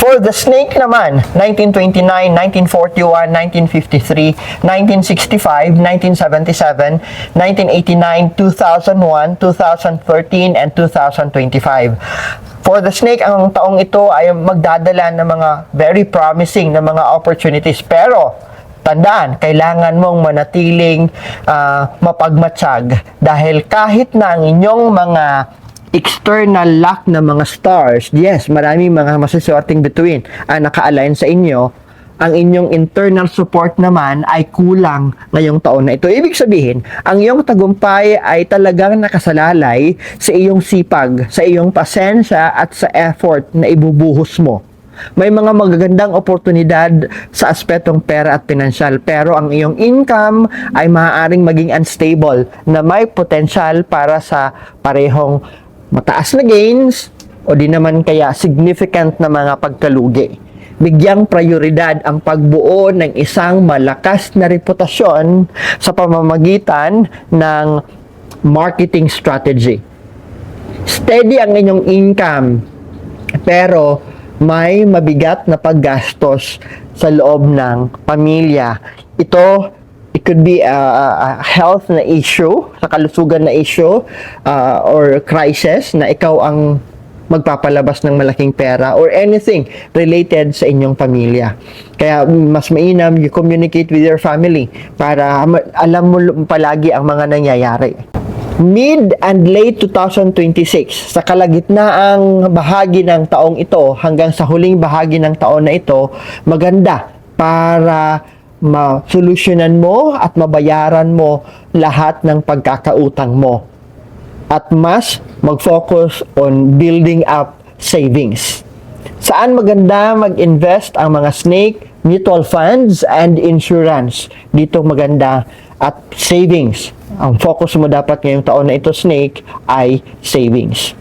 For the snake naman, 1929, 1941, 1953, 1965, 1977, 1989, 2001, 2013, and 2025. For the snake, ang taong ito ay magdadala ng mga very promising na mga opportunities. Pero, tandaan, kailangan mong manatiling mapagmatsyag dahil kahit na ang inyong mga external luck na mga stars, yes, maraming mga masaswerteng bituin ang naka-align sa inyo, ang inyong internal support naman ay kulang ngayong taon na ito. Ibig sabihin, ang iyong tagumpay ay talagang nakasalalay sa iyong sipag, sa iyong pasensya at sa effort na ibubuhos mo. May mga magagandang oportunidad sa aspetong pera at pinansyal, pero ang iyong income ay maaaring maging unstable na may potensyal para sa parehong mataas na gains o di naman kaya significant na mga pagkalugi. Bigyang prioridad ang pagbuo ng isang malakas na reputasyon sa pamamagitan ng marketing strategy. Steady ang inyong income, pero may mabigat na paggastos sa loob ng pamilya. It could be a health na issue, sa kalusugan na issue, or crisis na ikaw ang magpapalabas ng malaking pera or anything related sa inyong pamilya. Kaya mas mainam you communicate with your family para alam mo palagi ang mga nangyayari. Mid and late 2026, sa kalagitnaang bahagi ng taong ito hanggang sa huling bahagi ng taon na ito, maganda para masolusyonan mo at mabayaran mo lahat ng pagkakautang mo. At mas mag-focus on building up savings. Saan maganda mag-invest ang mga snake? Mutual funds and insurance. Dito maganda at savings. Ang focus mo dapat ngayong taon na ito, snake, ay savings.